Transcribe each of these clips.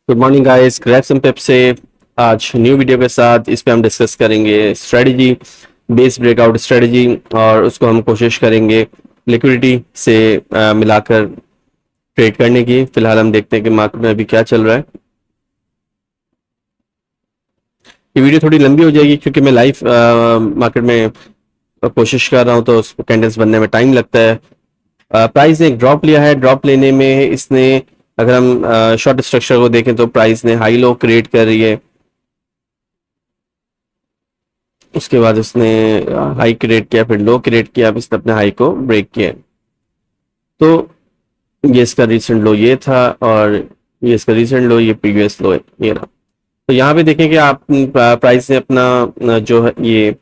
Good morning guys, grabs and pep से आज new video के साथ इस पे हम डिस्कस करेंगे स्ट्रेटजी, बेस ब्रेकआउट स्ट्रेटजी, और उसको हम कोशिश करेंगे लिक्विडिटी से मिलाकर ट्रेड करने की। फिलहाल हम देखते हैं कि मार्केट में अभी क्या चल रहा है। ये वीडियो थोड़ी लंबी हो जाएगी क्योंकि मैं लाइव मार्केट में कोशिश कर रहा हूँ, तो कैंडल्स बनने में टाइम लगता है। प्राइस ने एक ड्रॉप लिया है। ड्रॉप लेने में इसने, अगर हम शॉर्ट स्ट्रक्चर को देखें तो प्राइस ने हाई लो क्रिएट कर रही है, उसके बाद उसने हाई क्रिएट किया, फिर लो क्रिएट किया, अब इसने अपने हाई को ब्रेक किया। तो ये इसका रिसेंट लो ये था, और ये इसका रिसेंट लो, ये प्रीवियस लो है, ये रहा। तो यहाँ पे देखें कि आप प्राइस ने अपना जो है ये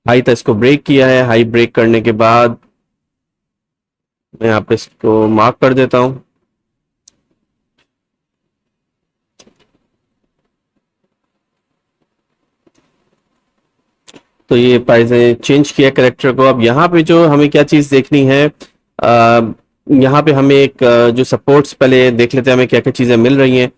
हाई था, इसको ब्रेक किया है। हाई ब्रेक करने के बाद मैं यहाँ पे इसको मार्क कर देता हूँ। तो ये प्राइस ने चेंज किया करेक्टर को। अब यहाँ पे जो हमें क्या चीज़ देखनी है, यहाँ पे हमें एक जो सपोर्ट्स पहले देख लेते हैं, हमें क्या क्या चीज़ें मिल रही हैं।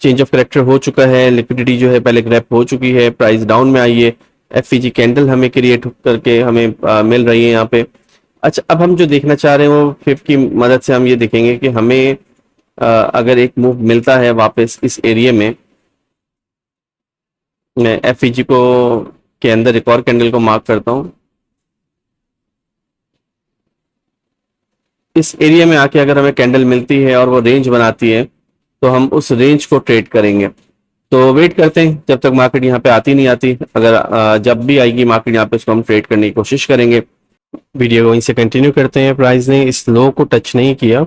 चेंज ऑफ करेक्टर हो चुका है, लिक्विडिटी जो है पहले ग्रैप हो चुकी है, प्राइस डाउन में आई है, एफईजी कैंडल हमें क्रिएट करके हमें मिल रही है यहाँ पे। अच्छा, अब हम जो देखना चाह रहे हैं वो फिफ्थ की मदद से हम ये देखेंगे कि हमें अगर एक मूव मिलता है वापस इस एरिया में, मैं एफईजी को के अंदर एक और कैंडल को मार्क करता हूँ। इस एरिया में आके अगर हमें कैंडल मिलती है और वो रेंज बनाती है, तो हम उस रेंज को ट्रेड करेंगे। तो वेट करते हैं जब तक मार्केट यहाँ पे आती नहीं आती। अगर जब भी आएगी मार्केट यहाँ पे, उसको हम ट्रेड करने की कोशिश करेंगे। वीडियो को वहीं से कंटिन्यू करते हैं। प्राइस ने इस लो को टच नहीं किया,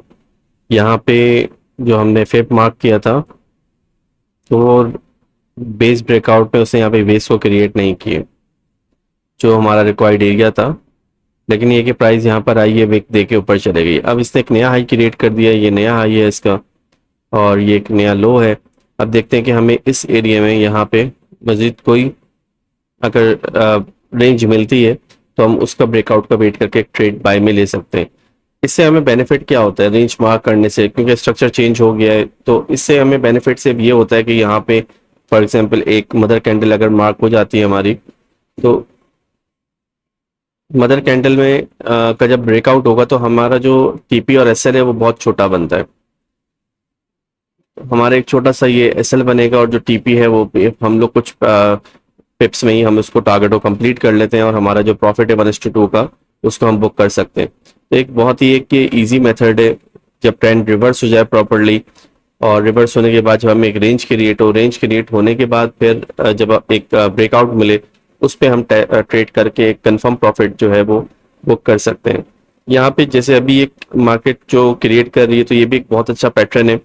यहाँ पे जो हमने फेप मार्क किया था, तो बेस ब्रेकआउट पे उसने यहाँ पे बेस को क्रिएट नहीं किए, जो हमारा रिक्वायर्ड एरिया था। लेकिन ये कि प्राइस यहाँ पर आई है, विक दे के ऊपर चले गई। अब इसने एक नया हाई क्रिएट कर दिया, ये नया हाई है इसका, और ये एक नया लो है। अब देखते हैं कि हमें इस एरिया में यहाँ पे मजीद कोई अगर रेंज मिलती है तो हम उसका ब्रेकआउट का वेट करके एक ट्रेड बाय में ले सकते हैं। इससे हमें बेनिफिट क्या होता है रेंज मार्क करने से, क्योंकि स्ट्रक्चर चेंज हो गया है। तो इससे हमें बेनिफिट सिर्फ ये होता है कि यहाँ पे फॉर एग्जांपल एक मदर कैंडल अगर मार्क हो जाती है हमारी, तो मदर कैंडल में का जब ब्रेकआउट होगा तो हमारा जो टीपी और एसएल है वो बहुत छोटा बनता है। हमारा एक छोटा सा ये एसएल बनेगा, और जो टीपी है वो हम लोग कुछ पिप्स में ही हम उसको टारगेट को कंप्लीट कर लेते हैं, और हमारा जो प्रॉफिट है 1:2 का, उसको हम बुक कर सकते हैं। तो एक बहुत ही एक ईजी मेथड है। जब ट्रेंड रिवर्स हो जाए प्रॉपरली, और रिवर्स होने के बाद जब हमें एक रेंज क्रिएट हो, रेंज क्रिएट होने के बाद फिर जब एक ब्रेकआउट मिले, उस पर हम ट्रेड करके एक कंफर्म प्रॉफिट जो है वो बुक कर सकते हैं। यहाँ पे जैसे अभी एक मार्केट जो क्रिएट कर रही है, तो ये भी एक बहुत अच्छा पैटर्न है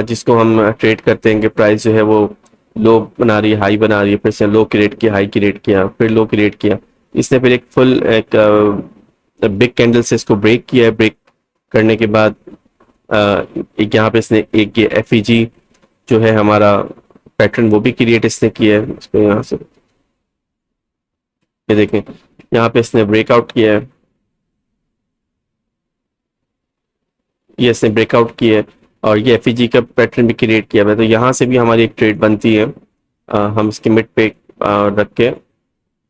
जिसको हम ट्रेड करते हैं कि प्राइस जो है वो लो बना रही है, हाई बना रही है, फिर से लो क्रिएट किया, हाई क्रिएट किया, फिर लो क्रिएट किया। इसने फिर एक फुल एक बिग कैंडल से इसको ब्रेक किया है। ब्रेक करने के बाद एक यहाँ पे इसने एक ये एफईजी जो है हमारा पैटर्न वो भी क्रिएट इसने किया है। इसको यहाँ से ये देखें, यहाँ पे इसने ब्रेकआउट किया है, ये इसने ब्रेकआउट किया है, और ये एफईजी का पैटर्न भी क्रिएट किया है। तो यहाँ से भी हमारी एक ट्रेड बनती है। हम इसके मिड पे रख के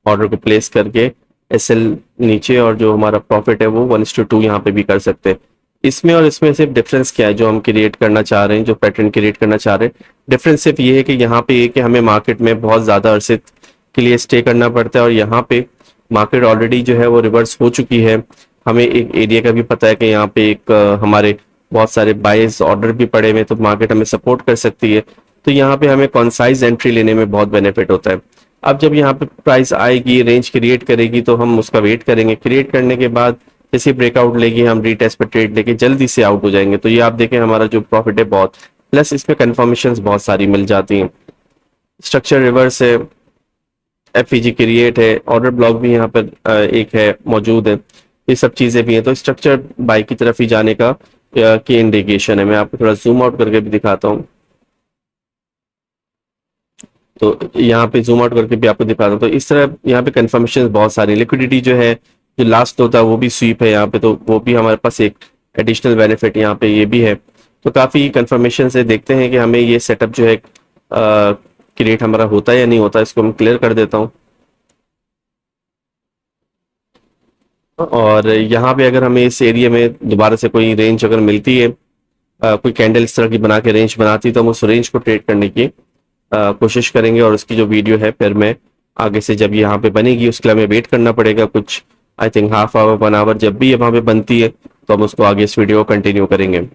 ऑर्डर को प्लेस करके एसएल नीचे, और जो हमारा प्रॉफिट है वो 1:2 यहाँ पे भी कर सकते हैं। इसमें और इसमें सिर्फ डिफरेंस क्या है जो हम क्रिएट करना चाह रहे हैं, जो पैटर्न क्रिएट करना चाह रहे हैं, डिफरेंस सिर्फ ये है कि यहाँ पे ये कि हमें मार्केट में बहुत ज़्यादा अरसे के लिए स्टे करना पड़ता है, और यहाँ पे मार्केट ऑलरेडी जो है वो रिवर्स हो चुकी है। हमें एक एरिया का भी पता है कि यहाँ पे एक हमारे बहुत सारे बाइज ऑर्डर भी पड़े हुए, तो मार्केट हमें सपोर्ट कर सकती है। तो यहाँ पे हमें कॉन्साइज एंट्री लेने में बहुत बेनिफिट होता है। अब जब यहाँ पे प्राइस आएगी, रेंज क्रिएट करेगी, तो हम उसका वेट करेंगे। क्रिएट करने के बाद जैसे ब्रेकआउट लेगी, हम रीटेस्ट पर ट्रेड लेके जल्दी से आउट हो जाएंगे। तो ये आप देखें हमारा जो प्रॉफिट है बहुत, प्लस इसमें कंफर्मेशंस बहुत सारी मिल जाती हैं। स्ट्रक्चर रिवर्स है, एफईजी क्रिएट है, ऑर्डर ब्लॉक भी यहाँ पर एक है मौजूद है, ये सब चीज़ें भी हैं। तो स्ट्रक्चर बाई की तरफ ही जाने का की इंडिकेशन है। मैं आपको थोड़ा जूम आउट करके भी दिखाता हूँ। तो यहाँ पे जूम आउट करके भी आपको दिखाता हूँ। तो इस तरह यहाँ पे कंफर्मेशन बहुत सारी, लिक्विडिटी जो है जो लास्ट होता है वो भी स्वीप है यहाँ पे, तो वो भी हमारे पास एक एडिशनल बेनिफिट यहाँ पे ये भी है। तो काफ़ी कंफर्मेशन से देखते हैं कि हमें ये सेटअप जो है क्रिएट हमारा होता है या नहीं होता, इसको मैं क्लियर कर देता हूँ। और यहाँ पे अगर हमें इस एरिया में दोबारा से कोई रेंज अगर मिलती है, कोई कैंडल इस तरह की बना के रेंज बनाती है, तो हम उस रेंज को ट्रेड करने की कोशिश करेंगे। और उसकी जो वीडियो है फिर मैं आगे से जब यहाँ पे बनेगी उसके लिए हमें वेट करना पड़ेगा कुछ, I think half hour 1 hour. जब भी ये वहाँ पे बनती है तो हम उसको आगे इस वीडियो को कंटिन्यू करेंगे।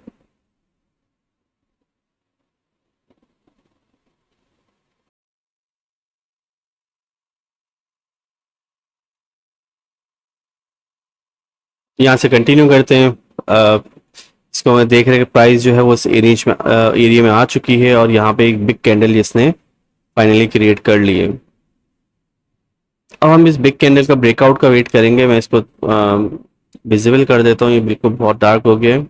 यहाँ से कंटिन्यू करते हैं। इसको मैं देख रहे हैं कि प्राइस जो है वो इस एरिया में आ चुकी है, और यहाँ पे एक बिग कैंडल इसने फाइनली क्रिएट कर ली है। अब हम इस बिग कैंडल का ब्रेकआउट का वेट करेंगे। मैं इसको विजिबल कर देता हूँ, ये बिल्कुल बहुत डार्क हो गया है।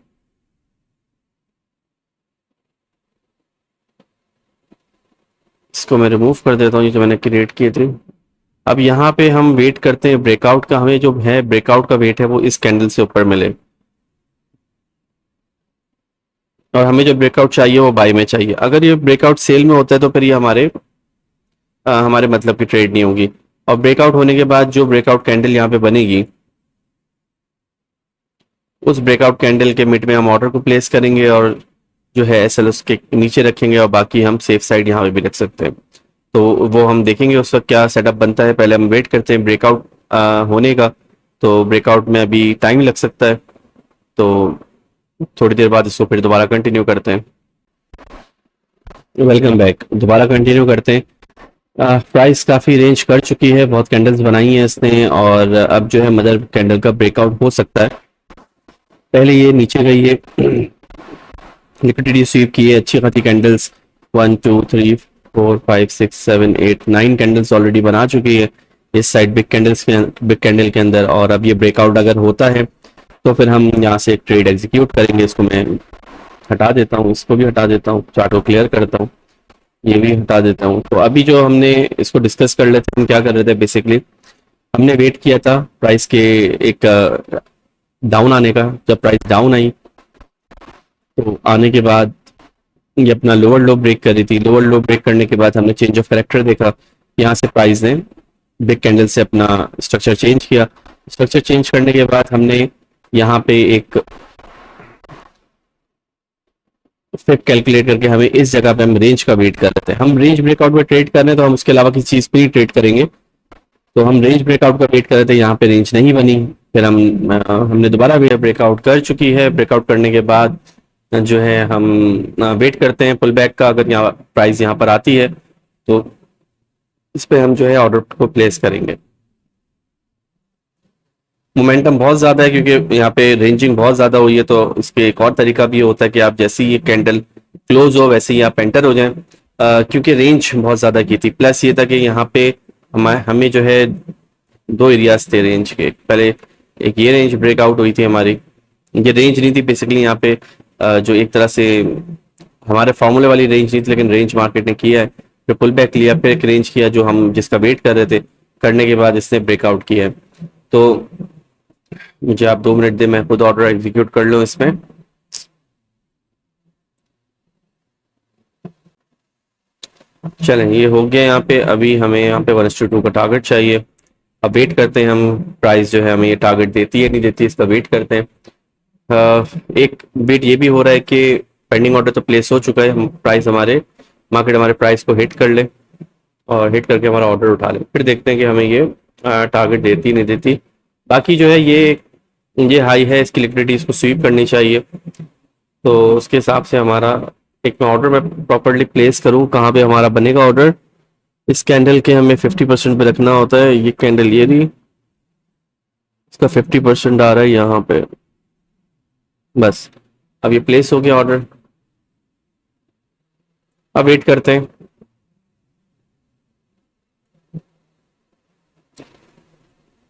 इसको मैं रिमूव कर देता हूँ, ये जो मैंने क्रिएट किए थे। अब यहाँ पे हम वेट करते हैं ब्रेकआउट का, हमें जो है ब्रेकआउट का वेट है वो इस कैंडल से ऊपर मिले, और हमें जो ब्रेकआउट चाहिए वो बाय में चाहिए। अगर ये ब्रेकआउट सेल में होता है तो फिर ये हमारे मतलब की ट्रेड नहीं होगी। और ब्रेकआउट होने के बाद जो ब्रेकआउट कैंडल यहाँ पे बनेगी, उस ब्रेकआउट कैंडल के मिड में हम ऑर्डर को प्लेस करेंगे, और जो है एसएल उसके नीचे रखेंगे, और बाकी हम सेफ साइड यहाँ पे भी रख सकते हैं। तो वो हम देखेंगे उसका क्या सेटअप बनता है। पहले हम वेट करते हैं ब्रेकआउट होने का। तो ब्रेकआउट में अभी टाइम लग सकता है, तो थोड़ी देर बाद इसको फिर दोबारा कंटिन्यू करते हैं। वेलकम बैक, दोबारा कंटिन्यू करते हैं। प्राइस काफ़ी रेंज कर चुकी है, बहुत कैंडल्स बनाई हैं इसने, और अब जो है मदर कैंडल का ब्रेकआउट हो सकता है। पहले ये नीचे गई है, लिक्विडिटी स्वीप की है अच्छी खासी कैंडल्स, 1 2 3 4 5 6 7 8 9 कैंडल्स ऑलरेडी बना चुकी है इस साइड बिग कैंडल के अंदर। और अब ये ब्रेकआउट अगर होता है तो फिर हम यहाँ से एक ट्रेड एग्जीक्यूट करेंगे। इसको मैं हटा देता हूँ, इसको भी हटा देता हूँ, चार्ट को क्लियर करता हूँ, ये भी हटा देता हूँ। तो अभी जो हमने इसको डिस्कस कर लेते, हम क्या कर रहे थे बेसिकली, हमने वेट किया था प्राइस के एक डाउन आने का। जब प्राइस डाउन आई तो आने के बाद ये अपना लोअर लो ब्रेक कर रही थी। लोअर लो ब्रेक करने के बाद हमने चेंज ऑफ कैरेक्टर देखा, यहाँ से प्राइस ने बिग कैंडल से अपना स्ट्रक्चर चेंज किया। स्ट्रक्चर चेंज करने के बाद हमने यहाँ पे एक फिर कैलकुलेट करके हमें इस जगह पे हम रेंज का वेट कर रहे थे। हम रेंज ब्रेकआउट में ट्रेड कर रहे हैं तो हम उसके अलावा किसी चीज पे ही ट्रेड करेंगे। तो हम रेंज ब्रेकआउट का वेट कर रहे थे, यहाँ पे रेंज नहीं बनी। फिर हमने दोबारा ब्रेकआउट कर चुकी है। ब्रेकआउट करने के बाद जो है हम वेट करते हैं पुल बैक का। अगर यहाँ प्राइस यहाँ पर आती है तो इस पे हम जो है ऑर्डर को प्लेस करेंगे। मोमेंटम बहुत ज्यादा है क्योंकि यहाँ पे रेंजिंग बहुत ज्यादा हुई है, तो इसके एक और तरीका भी होता है कि आप जैसे ही ये कैंडल क्लोज हो वैसे ही आप एंटर हो जाएं, क्योंकि रेंज बहुत ज्यादा की थी। प्लस ये था कि यहाँ पे हमें जो है दो एरियाज थे रेंज के। पहले एक ये रेंज ब्रेकआउट हुई थी हमारी, ये रेंज नहीं थी बेसिकली यहाँ पे, जो एक तरह से हमारे फॉर्मूले वाली रेंज नहीं थी, लेकिन रेंज मार्केट ने किया है। फिर पुल बैक लिया, फिर एक रेंज किया जो हम जिसका वेट कर रहे थे, करने के बाद इसने ब्रेकआउट किया है। तो मुझे आप 2 मिनट दे, मैं खुद ऑर्डर एग्जीक्यूट कर लूँ इसमें। चलें, ये हो गया यहाँ पे। अभी हमें यहाँ पे 1:2 का टारगेट चाहिए। अब वेट करते हैं हम, प्राइस जो है हमें ये टारगेट देती है नहीं देती, इसका वेट करते हैं। एक वेट ये भी हो रहा है कि पेंडिंग ऑर्डर तो प्लेस हो चुका है, हम प्राइस मार्केट हमारे प्राइस को हिट कर ले, और हिट करके हमारा ऑर्डर उठा ले। फिर देखते हैं कि हमें ये टारगेट देती नहीं देती। बाकी जो है ये हाई है, इसकी लिक्विडिटी इसको स्वीप करनी चाहिए। तो उसके हिसाब से हमारा एक मैं ऑर्डर में प्रॉपरली प्लेस करूँ, कहाँ पे हमारा बनेगा ऑर्डर। इस कैंडल के हमें 50% पे रखना होता है। ये कैंडल ये रही, इसका 50% आ रहा है यहाँ पे, बस। अब ये प्लेस हो गया ऑर्डर। अब वेट करते हैं।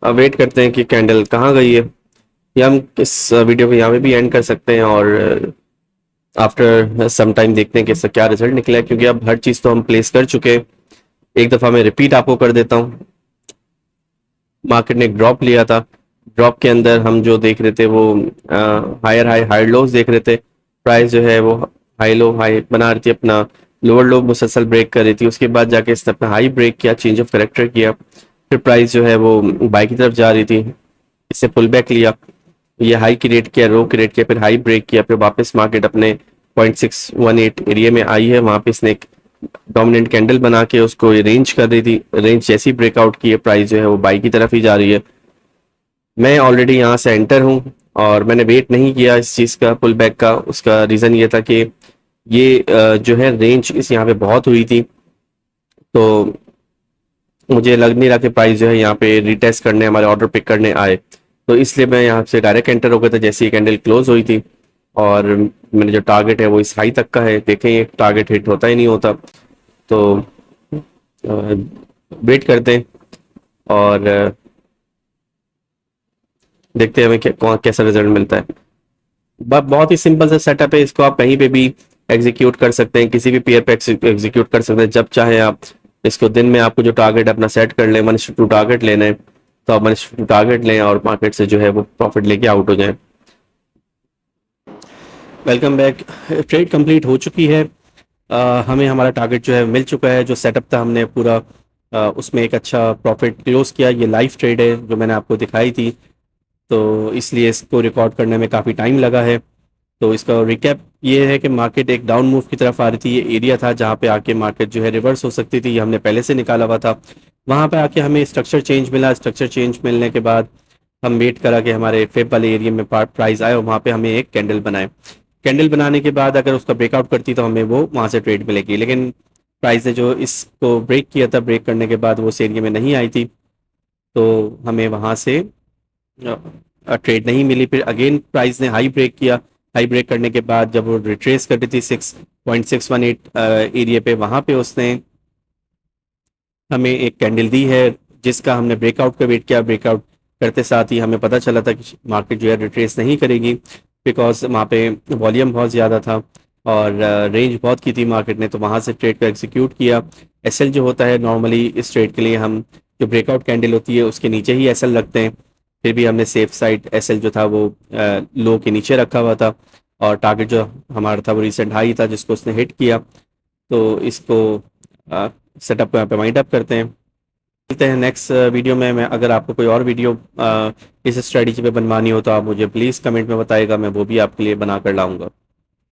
अब वेट करते हैं कि कैंडल कहाँ गई है। या हम इस वीडियो को यहाँ पे भी एंड कर सकते हैं, और आफ्टर सम टाइम देखते हैं कि इसका क्या रिजल्ट निकला है, क्योंकि अब हर चीज़ तो हम प्लेस कर चुके हैं। एक दफ़ा मैं रिपीट आपको कर देता हूँ। मार्केट ने एक ड्रॉप लिया था, ड्रॉप के अंदर हम जो देख रहे थे वो हायर हाई हायर लोज देख रहे थे। प्राइस जो है वो हाई बना रही थी अपना, लोअर लो मुसलसल ब्रेक कर रही थी, उसके बाद जाके इसने अपना हाई ब्रेक किया, चेंज ऑफ करेक्टर किया, फिर प्राइस जो है वो बाई की तरफ जा रही थी, इससे पुल बैक लिया, ये हाई क्रिएट किया, रो क्रिएट किया, फिर हाई ब्रेक किया, फिर वापस मार्केट अपने 0.618 एरिया में आई है, वहां पे इसने एक डोमिनेंट कैंडल बना के उसको ये रेंज कर रही थी, रेंज जैसी ब्रेकआउट की है, प्राइस जो है वो बाई की तरफ ही जा रही है। मैं ऑलरेडी यहाँ से एंटर हूँ और मैंने वेट नहीं किया इस चीज़ का, पुल बैक का। उसका रीज़न ये था कि ये जो है रेंज इस यहाँ पे बहुत हुई थी, तो मुझे लग नहीं रहा कि प्राइस जो है यहाँ पे रिटेस्ट करने, हमारे ऑर्डर पिक करने आए, तो इसलिए मैं यहाँ से डायरेक्ट एंटर हो गया था जैसे ही कैंडल क्लोज हुई थी। और मैंने जो टारगेट है वो इस हाई तक का है, देखें ये टारगेट हिट होता ही नहीं होता, तो वेट करते हैं और देखते हैं हमें कैसा रिजल्ट मिलता है। बहुत ही सिंपल सा सेटअप है, इसको आप कहीं पे भी एग्जीक्यूट कर सकते हैं, किसी भी पेयर पे एग्जीक्यूट कर सकते हैं जब चाहे आप। इसको दिन में आपको जो टारगेट अपना सेट कर लें, 1:2 टारगेट लेना है तो आप 1:2 टारगेट लें और मार्केट से जो है वो प्रॉफिट लेके आउट हो जाए। Welcome back. ट्रेड कंप्लीट हो चुकी है, हमें हमारा टारगेट जो है मिल चुका है, जो सेटअप था हमने पूरा उसमें एक अच्छा प्रॉफिट क्लोज किया। ये लाइव ट्रेड है जो मैंने आपको दिखाई थी, तो इसलिए इसको रिकॉर्ड करने में काफ़ी टाइम लगा है। तो इसका रिकैप ये है कि मार्केट एक डाउन मूव की तरफ आ रही थी, ये एरिया था जहाँ पे आके मार्केट जो है रिवर्स हो सकती थी, ये हमने पहले से निकाला हुआ था। वहाँ पे आके हमें स्ट्रक्चर चेंज मिला, स्ट्रक्चर चेंज मिलने के बाद हम वेट करा कि हमारे फेब वाले एरिया में प्राइस आए और वहाँ पे हमें एक कैंडल बनाए। कैंडल बनाने के बाद अगर उसका ब्रेकआउट करती तो हमें वो वहाँ से ट्रेड मिलेगी, लेकिन प्राइस ने जो इसको ब्रेक किया था, ब्रेक करने के बाद वो उस एरिया में नहीं आई थी, तो हमें वहाँ से ट्रेड नहीं मिली। फिर अगेन प्राइस ने हाई ब्रेक किया, हाई ब्रेक करने के बाद जब वो रिट्रेस कर रही थी 6.618 एरिया पे, वहाँ पे उसने हमें एक कैंडल दी है जिसका हमने ब्रेकआउट का वेट किया। ब्रेकआउट करते साथ ही हमें पता चला था कि मार्केट जो है रिट्रेस नहीं करेगी, बिकॉज वहाँ पे वॉल्यूम बहुत ज़्यादा था और रेंज बहुत की थी मार्केट ने, तो वहाँ से ट्रेड को एग्जीक्यूट किया। एसएल जो होता है नॉर्मली इस ट्रेड के लिए, हम जो ब्रेकआउट कैंडल होती है उसके नीचे ही एसएल रखते हैं, फिर भी हमने सेफ साइड एसएल जो था वो लो के नीचे रखा हुआ था, और टारगेट जो हमारा था वो रिसेंट हाई था जिसको उसने हिट किया। तो इसको सेटअप को यहाँ पे वाइंड अप करते हैं, मिलते हैं नेक्स्ट वीडियो में। मैं अगर आपको कोई और वीडियो इस स्ट्रेटजी पे बनवानी हो तो आप मुझे प्लीज़ कमेंट में बताइएगा, मैं वो भी आपके लिए बना कर लाऊंगा।